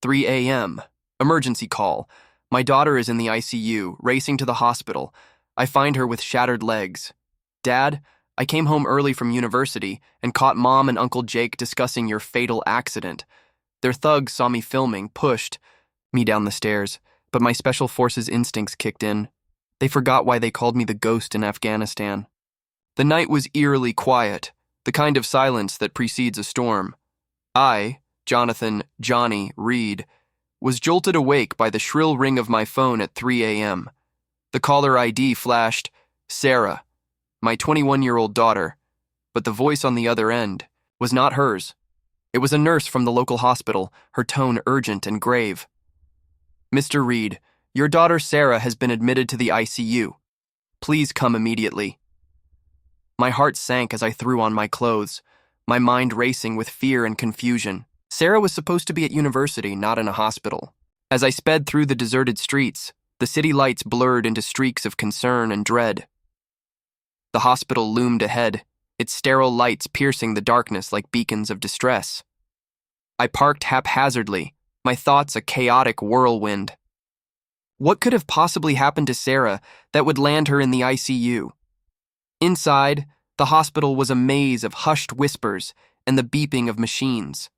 3 a.m. Emergency call. My daughter is in the ICU, racing to the hospital. I find her with shattered legs. Dad, I came home early from university and caught Mom and Uncle Jake discussing your fatal accident. Their thugs saw me filming, pushed me down the stairs, but my special forces instincts kicked in. They forgot why they called me the ghost in Afghanistan. The night was eerily quiet, the kind of silence that precedes a storm. I, Jonathan Johnny Reed, was jolted awake by the shrill ring of my phone at 3 a.m. The caller ID flashed, Sarah, my 21-year-old daughter, but the voice on the other end was not hers. It was a nurse from the local hospital, her tone urgent and grave. Mr. Reed, your daughter Sarah has been admitted to the ICU. Please come immediately. My heart sank as I threw on my clothes, my mind racing with fear and confusion. Sarah was supposed to be at university, not in a hospital. As I sped through the deserted streets, the city lights blurred into streaks of concern and dread. The hospital loomed ahead, its sterile lights piercing the darkness like beacons of distress. I parked haphazardly, my thoughts a chaotic whirlwind. What could have possibly happened to Sarah that would land her in the ICU? Inside, the hospital was a maze of hushed whispers and the beeping of machines.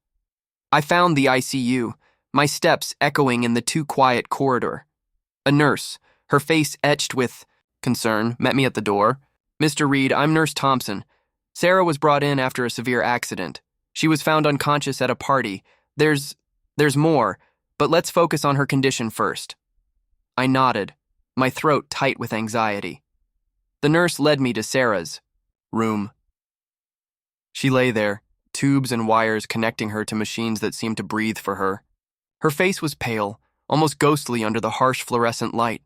I found the ICU, my steps echoing in the too quiet corridor. A nurse, her face etched with concern, met me at the door. Mr. Reed, I'm Nurse Thompson. Sarah was brought in after a severe accident. She was found unconscious at a party. There's more, but let's focus on her condition first. I nodded, my throat tight with anxiety. The nurse led me to Sarah's room. She lay there, tubes and wires connecting her to machines that seemed to breathe for her. Her face was pale, almost ghostly under the harsh fluorescent light.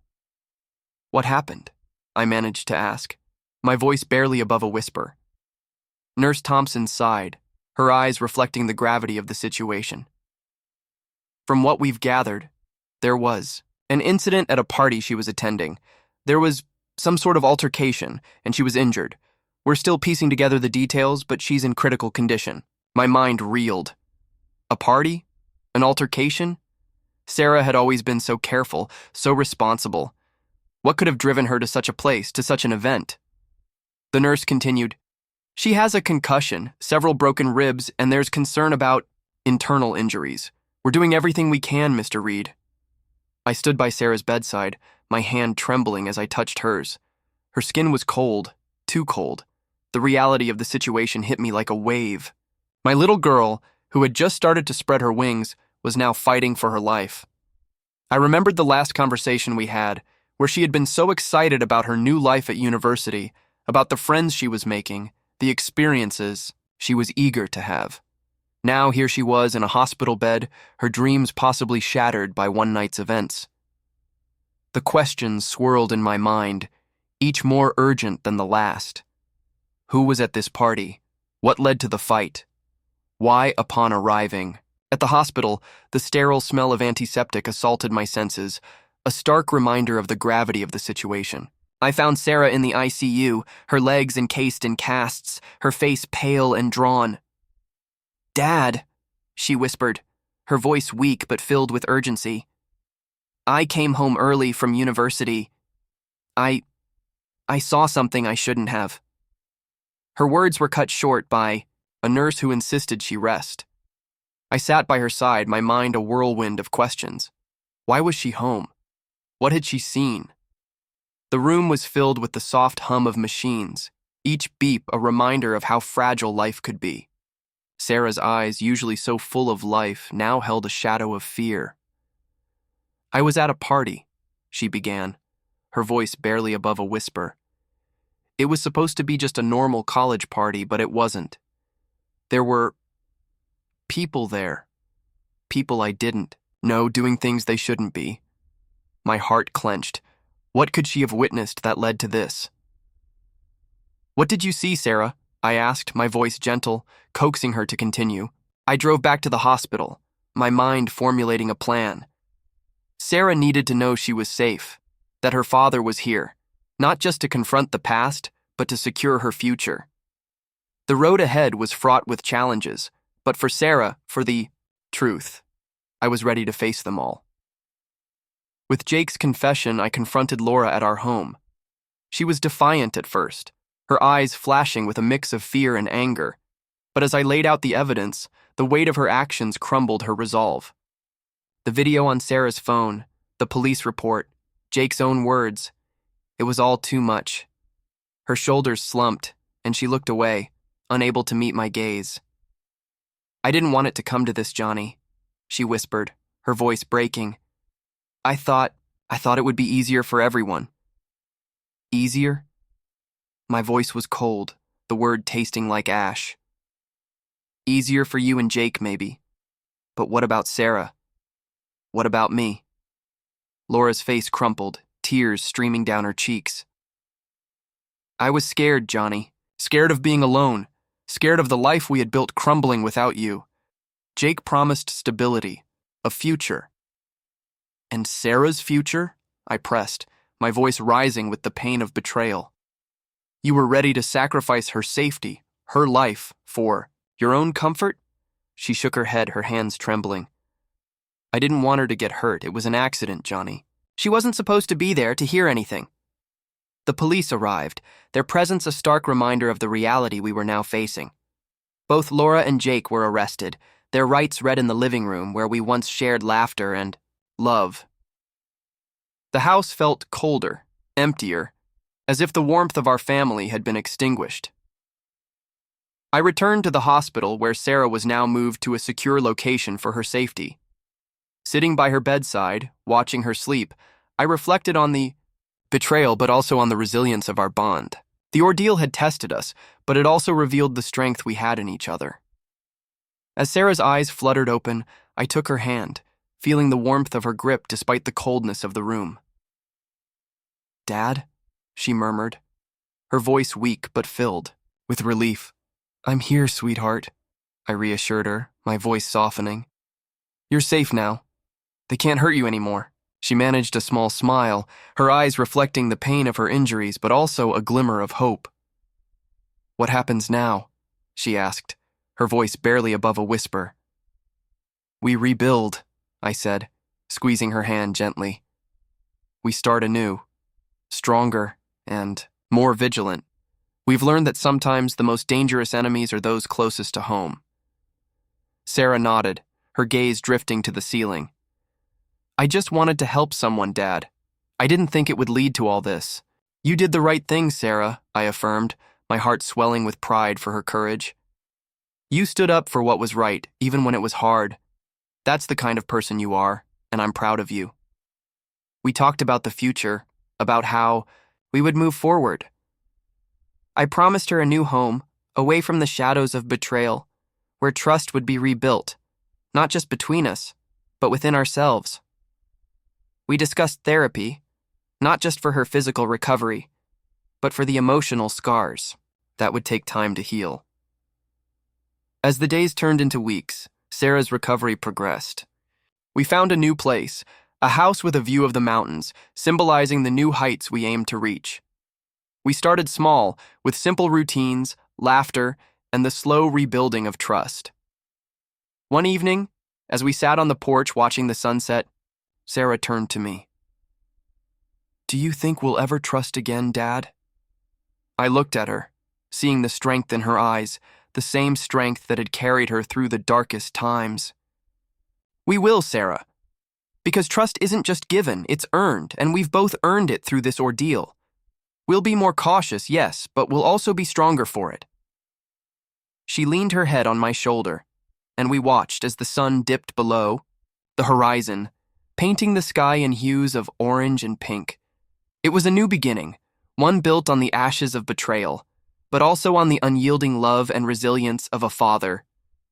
What happened? I managed to ask, my voice barely above a whisper. Nurse Thompson sighed, her eyes reflecting the gravity of the situation. From what we've gathered, there was an incident at a party she was attending. There was some sort of altercation, and she was injured. We're still piecing together the details, but she's in critical condition. My mind reeled. A party? An altercation? Sarah had always been so careful, so responsible. What could have driven her to such a place, to such an event? The nurse continued, She has a concussion, several broken ribs, and there's concern about internal injuries. We're doing everything we can, Mr. Reed. I stood by Sarah's bedside, my hand trembling as I touched hers. Her skin was cold, too cold. The reality of the situation hit me like a wave. My little girl, who had just started to spread her wings, was now fighting for her life. I remembered the last conversation we had, where she had been so excited about her new life at university, about the friends she was making, the experiences she was eager to have. Now here she was in a hospital bed, her dreams possibly shattered by one night's events. The questions swirled in my mind, each more urgent than the last. Who was at this party? What led to the fight? Why, upon arriving at the hospital, the sterile smell of antiseptic assaulted my senses, a stark reminder of the gravity of the situation. I found Sarah in the ICU, her legs encased in casts, her face pale and drawn. Dad, she whispered, her voice weak but filled with urgency. I came home early from university. I saw something I shouldn't have. Her words were cut short by a nurse who insisted she rest. I sat by her side, my mind a whirlwind of questions. Why was she home? What had she seen? The room was filled with the soft hum of machines, each beep a reminder of how fragile life could be. Sarah's eyes, usually so full of life, now held a shadow of fear. I was at a party, she began, her voice barely above a whisper. It was supposed to be just a normal college party, but it wasn't. There were people there. People I didn't know doing things they shouldn't be. My heart clenched. What could she have witnessed that led to this? What did you see, Sarah? I asked, my voice gentle, coaxing her to continue. I drove back to the hospital, my mind formulating a plan. Sarah needed to know she was safe, that her father was here, not just to confront the past, but to secure her future. The road ahead was fraught with challenges, but for Sarah, for the truth. I was ready to face them all. With Jake's confession, I confronted Laura at our home. She was defiant at first, her eyes flashing with a mix of fear and anger. But as I laid out the evidence, the weight of her actions crumbled her resolve. The video on Sarah's phone, the police report, Jake's own words, it was all too much. Her shoulders slumped, and she looked away, unable to meet my gaze. "I didn't want it to come to this, Johnny," she whispered, her voice breaking. I thought it would be easier for everyone." "Easier?" My voice was cold, the word tasting like ash. "Easier for you and Jake, maybe. But what about Sarah? What about me?" Laura's face crumpled, tears streaming down her cheeks. "I was scared, Johnny. Scared of being alone. Scared of the life we had built crumbling without you. Jake promised stability, a future." "And Sarah's future?" I pressed, my voice rising with the pain of betrayal. "You were ready to sacrifice her safety, her life, for your own comfort?" She shook her head, her hands trembling. "I didn't want her to get hurt. It was an accident, Johnny. She wasn't supposed to be there to hear anything." The police arrived, their presence a stark reminder of the reality we were now facing. Both Laura and Jake were arrested, their rights read in the living room where we once shared laughter and love. The house felt colder, emptier, as if the warmth of our family had been extinguished. I returned to the hospital where Sarah was now moved to a secure location for her safety. Sitting by her bedside, watching her sleep, I reflected on the betrayal but also on the resilience of our bond. The ordeal had tested us, but it also revealed the strength we had in each other. As Sarah's eyes fluttered open, I took her hand, feeling the warmth of her grip despite the coldness of the room. "Dad?" she murmured, her voice weak but filled with relief. "I'm here, sweetheart," I reassured her, my voice softening. "You're safe now. They can't hurt you anymore." She managed a small smile, her eyes reflecting the pain of her injuries but also a glimmer of hope. "What happens now?" she asked, her voice barely above a whisper. "We rebuild," I said, squeezing her hand gently. "We start anew, stronger and more vigilant. We've learned that sometimes the most dangerous enemies are those closest to home." Sarah nodded, her gaze drifting to the ceiling. "I just wanted to help someone, Dad. I didn't think it would lead to all this." "You did the right thing, Sarah," I affirmed, my heart swelling with pride for her courage. "You stood up for what was right, even when it was hard. That's the kind of person you are, and I'm proud of you." We talked about the future, about how we would move forward. I promised her a new home, away from the shadows of betrayal, where trust would be rebuilt, not just between us, but within ourselves. We discussed therapy, not just for her physical recovery, but for the emotional scars that would take time to heal. As the days turned into weeks, Sarah's recovery progressed. We found a new place, a house with a view of the mountains, symbolizing the new heights we aimed to reach. We started small, with simple routines, laughter, and the slow rebuilding of trust. One evening, as we sat on the porch watching the sunset, Sarah turned to me. "Do you think we'll ever trust again, Dad?" I looked at her, seeing the strength in her eyes, the same strength that had carried her through the darkest times. "We will, Sarah. Because trust isn't just given, it's earned, and we've both earned it through this ordeal. We'll be more cautious, yes, but we'll also be stronger for it." She leaned her head on my shoulder, and we watched as the sun dipped below, the horizon, painting the sky in hues of orange and pink. It was a new beginning, one built on the ashes of betrayal, but also on the unyielding love and resilience of a father.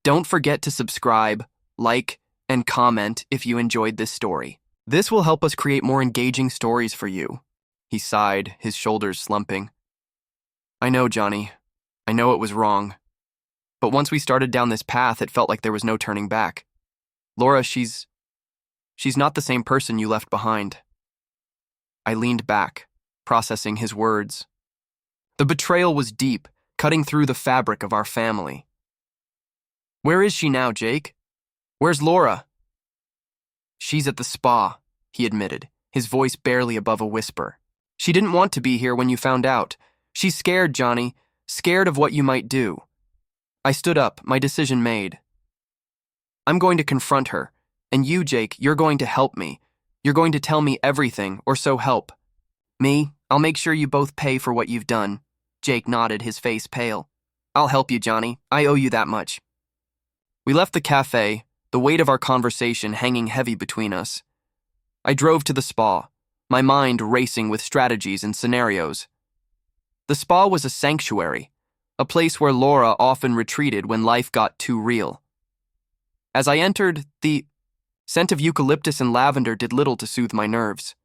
Don't forget to subscribe, like, and comment if you enjoyed this story. This will help us create more engaging stories for you. He sighed, his shoulders slumping. "I know, Johnny. I know it was wrong. But once we started down this path, it felt like there was no turning back. Laura, she's not the same person you left behind." I leaned back, processing his words. The betrayal was deep, cutting through the fabric of our family. "Where is she now, Jake? Where's Laura?" She's at the spa, he admitted, his voice barely above a whisper. She didn't want to be here when you found out. She's scared, Johnny, scared of what you might do. I stood up, my decision made. I'm going to confront her, and you, Jake, you're going to help me. You're going to tell me everything, or so help. Me, I'll make sure you both pay for what you've done. Jake nodded, his face pale. I'll help you, Johnny. I owe you that much. We left the cafe, the weight of our conversation hanging heavy between us. I drove to the spa, my mind racing with strategies and scenarios. The spa was a sanctuary, a place where Laura often retreated when life got too real. As I entered, the scent of eucalyptus and lavender did little to soothe my nerves.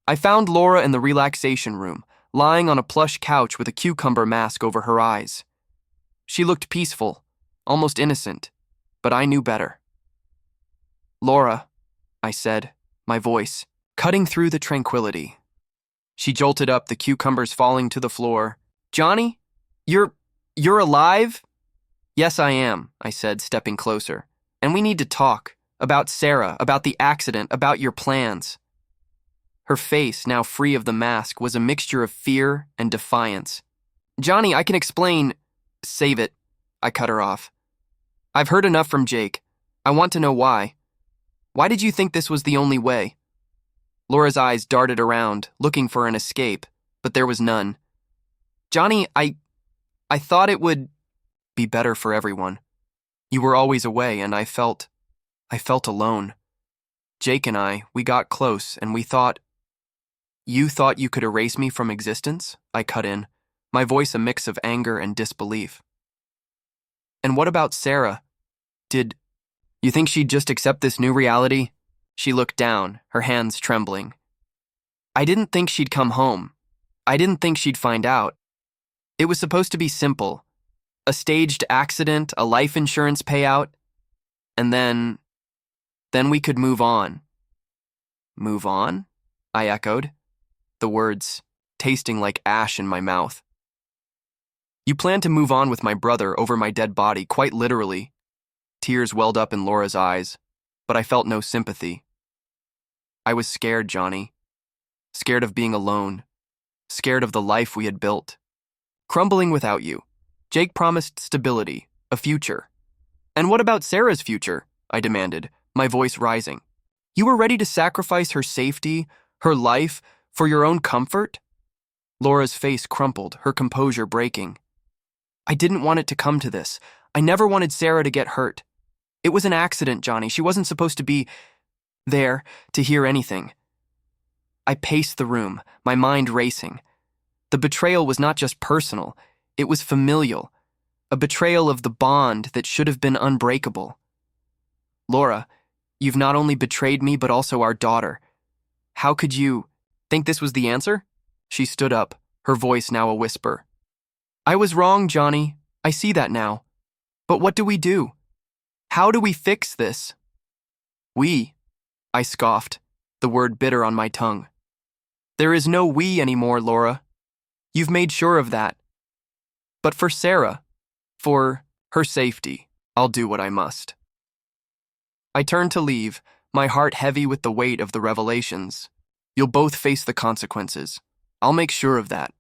I found Laura in the relaxation room, lying on a plush couch with a cucumber mask over her eyes. She looked peaceful, almost innocent, but I knew better. Laura, I said, my voice cutting through the tranquility. She jolted up, the cucumbers falling to the floor. Johnny, you're alive? Yes, I am, I said, stepping closer. And we need to talk about Sarah, about the accident, about your plans. Her face, now free of the mask, was a mixture of fear and defiance. Johnny, I can explain. Save it, I cut her off. I've heard enough from Jake. I want to know why. Why did you think this was the only way? Laura's eyes darted around, looking for an escape, but there was none. Johnny, I thought it would be better for everyone. You were always away, and I felt alone. Jake and we got close, and we thought... You thought you could erase me from existence? I cut in, my voice a mix of anger and disbelief. And what about Sarah? Did you think she'd just accept this new reality? She looked down, her hands trembling. I didn't think she'd come home. I didn't think she'd find out. It was supposed to be simple. A staged accident, a life insurance payout, and then we could move on. Move on? I echoed, the words tasting like ash in my mouth. You planned to move on with my brother over my dead body, quite literally. Tears welled up in Laura's eyes, but I felt no sympathy. I was scared, Johnny. Scared of being alone. Scared of the life we had built. Crumbling without you. Jake promised stability, a future. And what about Sarah's future? I demanded, my voice rising. You were ready to sacrifice her safety, her life, for your own comfort? Laura's face crumpled, her composure breaking. I didn't want it to come to this. I never wanted Sarah to get hurt. It was an accident, Johnny. She wasn't supposed to be there to hear anything. I paced the room, my mind racing. The betrayal was not just personal, it was familial, a betrayal of the bond that should have been unbreakable. Laura, you've not only betrayed me but also our daughter. How could you think this was the answer? She stood up, her voice now a whisper. I was wrong, Johnny. I see that now. But what do we do? How do we fix this? We, I scoffed, the word bitter on my tongue. There is no we anymore, Laura. You've made sure of that. But for Sarah, for her safety, I'll do what I must. I turned to leave, my heart heavy with the weight of the revelations. You'll both face the consequences. I'll make sure of that.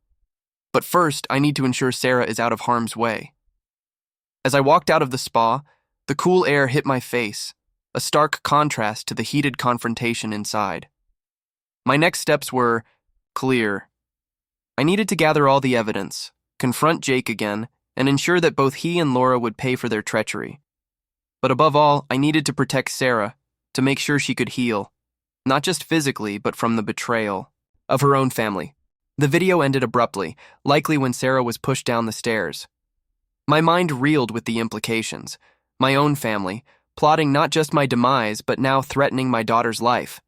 But first, I need to ensure Sarah is out of harm's way. As I walked out of the spa, the cool air hit my face, a stark contrast to the heated confrontation inside. My next steps were clear. I needed to gather all the evidence, confront Jake again, and ensure that both he and Laura would pay for their treachery. But above all, I needed to protect Sarah, to make sure she could heal, not just physically, but from the betrayal of her own family. The video ended abruptly, likely when Sarah was pushed down the stairs. My mind reeled with the implications. My own family, plotting not just my demise, but now threatening my daughter's life.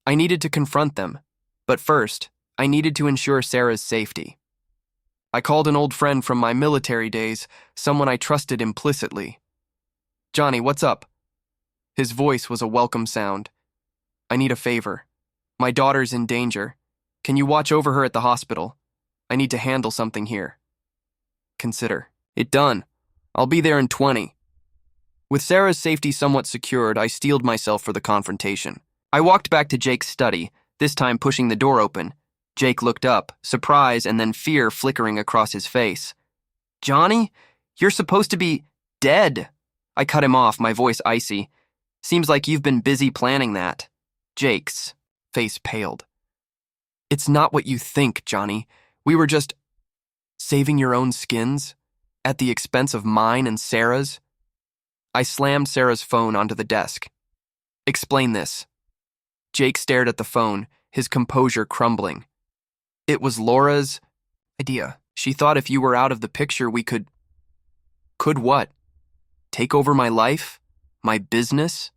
I needed to confront them, but first, I needed to ensure Sarah's safety. I called an old friend from my military days, someone I trusted implicitly. Johnny, what's up? His voice was a welcome sound. I need a favor. My daughter's in danger. Can you watch over her at the hospital? I need to handle something here. Consider it done. I'll be there in 20. With Sarah's safety somewhat secured, I steeled myself for the confrontation. I walked back to Jake's study, this time pushing the door open. Jake looked up, surprise and then fear flickering across his face. "Johnny, you're supposed to be dead." I cut him off, my voice icy. "Seems like you've been busy planning that." Jake's face paled. "It's not what you think, Johnny. We were just saving your own skins at the expense of mine and Sarah's." I slammed Sarah's phone onto the desk. "Explain this." Jake stared at the phone, his composure crumbling. "It was Laura's idea. She thought if you were out of the picture, we could..." "Could what? Take over my life? My business?"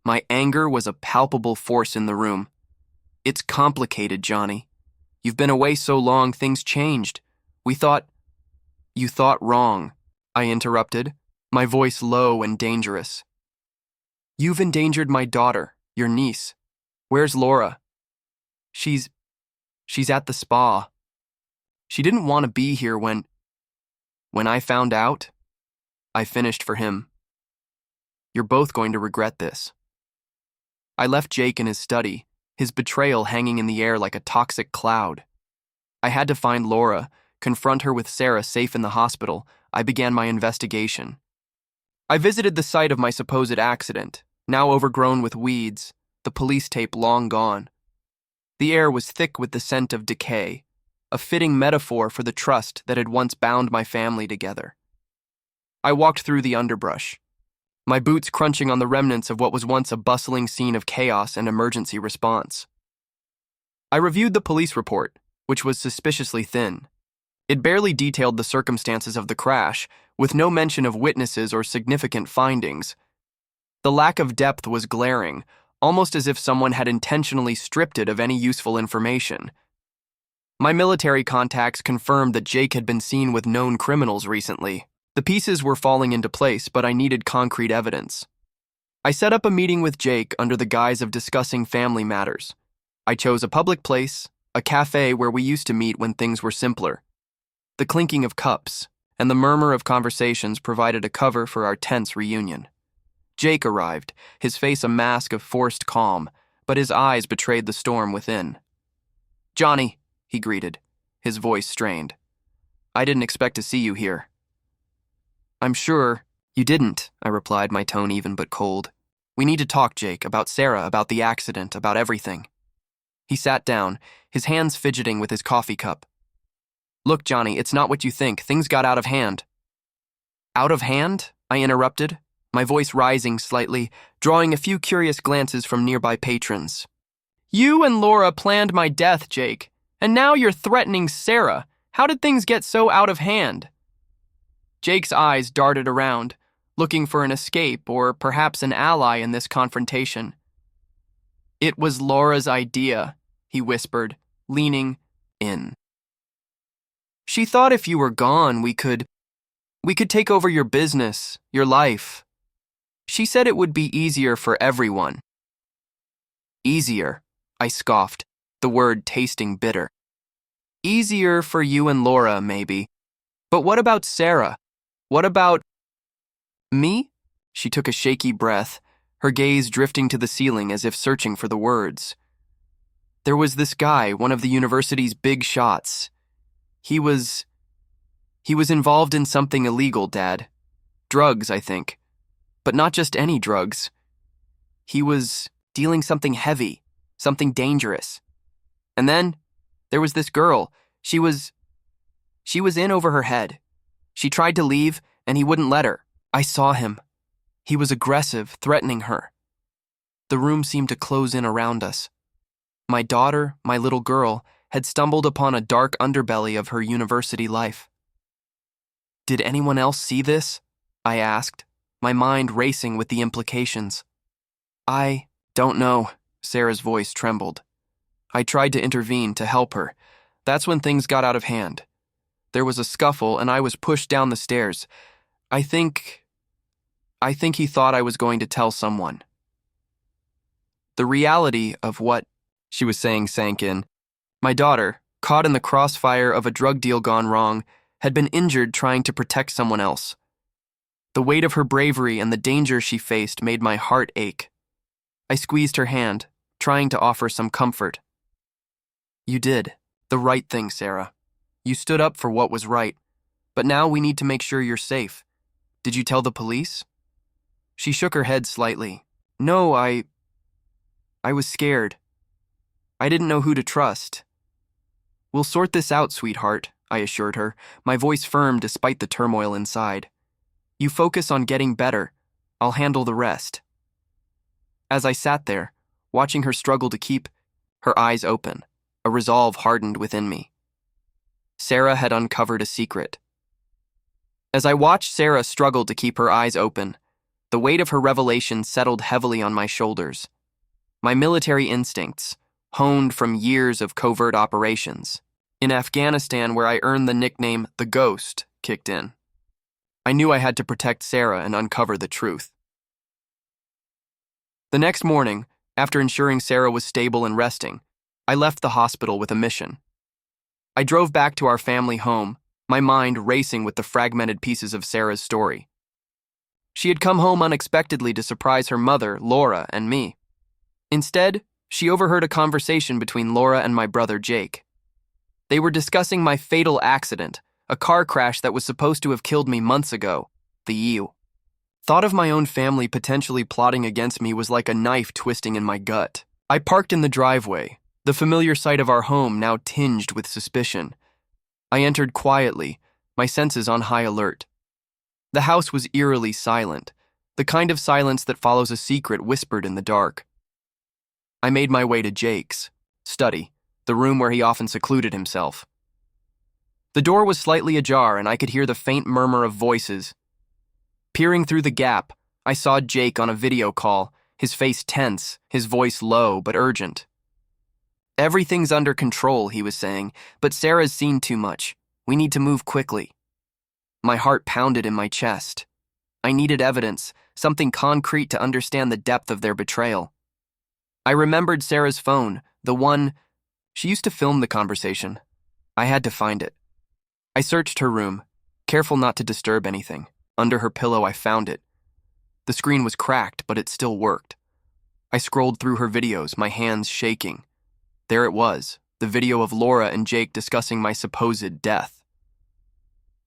My anger was a palpable force in the room. "It's complicated, Johnny. You've been away so long, things changed. We thought..." "You thought wrong," I interrupted, my voice low and dangerous. "You've endangered my daughter, your niece. Where's Laura?" She's at the spa. She didn't want to be here when I found out." I finished for him. "You're both going to regret this." I left Jake in his study, his betrayal hanging in the air like a toxic cloud. I had to find Laura, confront her with Sarah safe in the hospital. I began my investigation. I visited the site of my supposed accident, now overgrown with weeds, the police tape long gone. The air was thick with the scent of decay, a fitting metaphor for the trust that had once bound my family together. I walked through the underbrush, my boots crunching on the remnants of what was once a bustling scene of chaos and emergency response. I reviewed the police report, which was suspiciously thin. It barely detailed the circumstances of the crash, with no mention of witnesses or significant findings. The lack of depth was glaring, almost as if someone had intentionally stripped it of any useful information. My military contacts confirmed that Jake had been seen with known criminals recently. The pieces were falling into place, but I needed concrete evidence. I set up a meeting with Jake under the guise of discussing family matters. I chose a public place, a cafe where we used to meet when things were simpler. The clinking of cups and the murmur of conversations provided a cover for our tense reunion. Jake arrived, his face a mask of forced calm, but his eyes betrayed the storm within. "Johnny," he greeted, his voice strained. "I didn't expect to see you here." "I'm sure you didn't," I replied, my tone even but cold. "We need to talk, Jake, about Sarah, about the accident, about everything." He sat down, his hands fidgeting with his coffee cup. "Look, Johnny, it's not what you think. Things got out of hand." "Out of hand?" I interrupted, my voice rising slightly, drawing a few curious glances from nearby patrons. "You and Laura planned my death, Jake, and now you're threatening Sarah. How did things get so out of hand?" Jake's eyes darted around, looking for an escape or perhaps an ally in this confrontation. "It was Laura's idea," he whispered, leaning in. "She thought if you were gone, we could take over your business, your life. She said it would be easier for everyone." "Easier," I scoffed, the word tasting bitter. "Easier for you and Laura, maybe. But what about Sarah? What about..." "Me?" She took a shaky breath, her gaze drifting to the ceiling as if searching for the words. "There was this guy, one of the university's big shots. He was involved in something illegal, Dad. Drugs, I think. But not just any drugs. He was dealing something heavy, something dangerous. And then there was this girl. She was in over her head. She tried to leave, and he wouldn't let her. I saw him. He was aggressive, threatening her. The room seemed to close in around us. My daughter, my little girl, had stumbled upon a dark underbelly of her university life. "Did anyone else see this?" I asked, my mind racing with the implications. "I don't know," Sarah's voice trembled. I tried to intervene, to help her. That's when things got out of hand. There was a scuffle, and I was pushed down the stairs. I think he thought I was going to tell someone. The reality of what she was saying sank in. My daughter, caught in the crossfire of a drug deal gone wrong, had been injured trying to protect someone else. The weight of her bravery and the danger she faced made my heart ache. I squeezed her hand, trying to offer some comfort. You did the right thing, Sarah. You stood up for what was right. But now we need to make sure you're safe. Did you tell the police? She shook her head slightly. No, I was scared. I didn't know who to trust. We'll sort this out, sweetheart, I assured her, my voice firm despite the turmoil inside. You focus on getting better. I'll handle the rest. As I sat there, watching her struggle to keep her eyes open, a resolve hardened within me. Sarah had uncovered a secret. As I watched Sarah struggle to keep her eyes open, the weight of her revelation settled heavily on my shoulders. My military instincts, honed from years of covert operations, in Afghanistan where I earned the nickname the Ghost, kicked in. I knew I had to protect Sarah and uncover the truth. The next morning, after ensuring Sarah was stable and resting, I left the hospital with a mission. I drove back to our family home, my mind racing with the fragmented pieces of Sarah's story. She had come home unexpectedly to surprise her mother, Laura, and me. Instead, she overheard a conversation between Laura and my brother Jake. They were discussing my fatal accident, a car crash that was supposed to have killed me months ago, the ICU. Thought of my own family potentially plotting against me was like a knife twisting in my gut. I parked in the driveway, the familiar sight of our home now tinged with suspicion. I entered quietly, my senses on high alert. The house was eerily silent, the kind of silence that follows a secret whispered in the dark. I made my way to Jake's study, the room where he often secluded himself. The door was slightly ajar and I could hear the faint murmur of voices. Peering through the gap, I saw Jake on a video call, his face tense, his voice low but urgent. Everything's under control, he was saying, but Sarah's seen too much. We need to move quickly. My heart pounded in my chest. I needed evidence, something concrete to understand the depth of their betrayal. I remembered Sarah's phone, the one. She used to film the conversation. I had to find it. I searched her room, careful not to disturb anything. Under her pillow, I found it. The screen was cracked, but it still worked. I scrolled through her videos, my hands shaking. There it was, the video of Laura and Jake discussing my supposed death.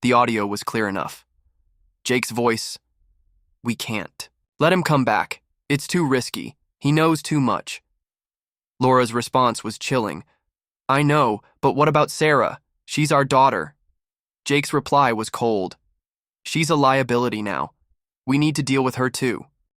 The audio was clear enough. Jake's voice, "We can't. Let him come back. It's too risky. He knows too much." Laura's response was chilling. "I know, but what about Sarah? She's our daughter." Jake's reply was cold. "She's a liability now. We need to deal with her too."